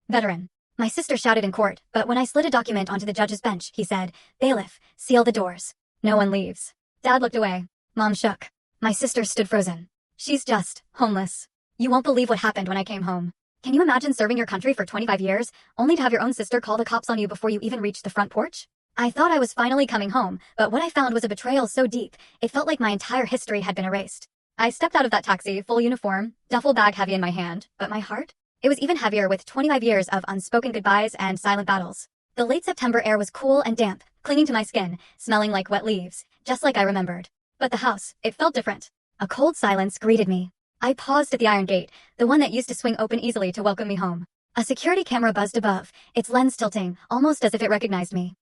Veteran. My sister shouted in court, but when I slid a document onto the judge's bench, he said, "Bailiff, seal the doors. No one leaves." Dad looked away. Mom shook. My sister stood frozen. She's just homeless. You won't believe what happened when I came home. Can you imagine serving your country for 25 years, only to have your own sister call the cops on you before you even reached the front porch? I thought I was finally coming home, but what I found was a betrayal so deep, it felt like my entire history had been erased. I stepped out of that taxi, full uniform, duffel bag heavy in my hand, but my heart? It was even heavier with 25 years of unspoken goodbyes and silent battles. The late September air was cool and damp, clinging to my skin, smelling like wet leaves, just like I remembered. But the house, it felt different. A cold silence greeted me. I paused at the iron gate, the one that used to swing open easily to welcome me home. A security camera buzzed above, its lens tilting, almost as if it recognized me.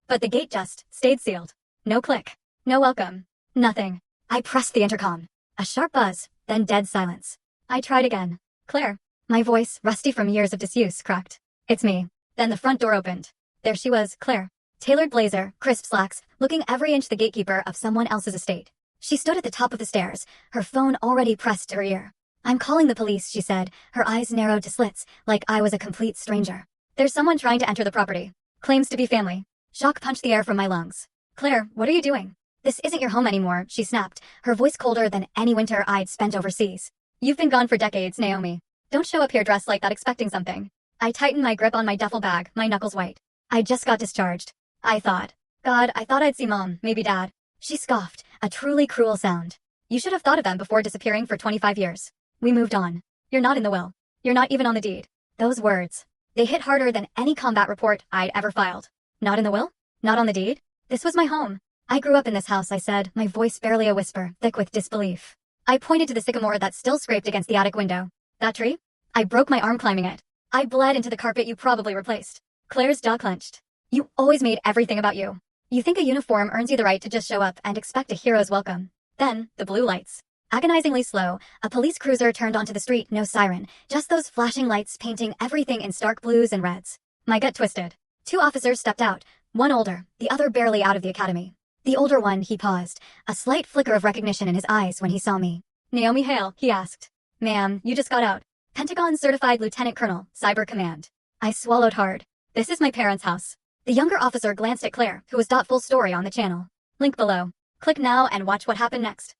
But the gate just stayed sealed. No click. No welcome. Nothing. I pressed the intercom. A sharp buzz, then dead silence. I tried again. "Claire." My voice, rusty from years of disuse, cracked. "It's me." Then the front door opened. There she was, Claire. Tailored blazer, crisp slacks, looking every inch the gatekeeper of someone else's estate. She stood at the top of the stairs, her phone already pressed to her ear. "I'm calling the police," she said, her eyes narrowed to slits, like I was a complete stranger. "There's someone trying to enter the property. Claims to be family." Shock punched the air from my lungs. "Claire, what are you doing?" "This isn't your home anymore," she snapped, her voice colder than any winter I'd spent overseas. "You've been gone for decades, Naomi. Don't show up here dressed like that expecting something." I tightened my grip on my duffel bag, my knuckles white. I just got discharged. I thought. God, I thought I'd see Mom, maybe Dad. She scoffed, a truly cruel sound. "You should have thought of them before disappearing for 25 years. We moved on. You're not in the will. You're not even on the deed." Those words. They hit harder than any combat report I'd ever filed. Not in the will? Not on the deed? This was my home. "I grew up in this house," I said, my voice barely a whisper, thick with disbelief. I pointed to the sycamore that still scraped against the attic window. "That tree? I broke my arm climbing it. I bled into the carpet you probably replaced." Claire's jaw clenched. "You always made everything about you. You think a uniform earns you the right to just show up and expect a hero's welcome." Then, the blue lights. Agonizingly slow, a police cruiser turned onto the street, no siren, just those flashing lights painting everything in stark blues and reds. My gut twisted. 2 officers stepped out, one older, the other barely out of the academy. The older one, he paused, a slight flicker of recognition in his eyes when he saw me. "Naomi Hale," he asked. "Ma'am, you just got out." "Pentagon Certified Lieutenant Colonel, Cyber Command." I swallowed hard. "This is my parents' house." The younger officer glanced at Claire, who was full story on the channel. Link below. Click now and watch what happened next.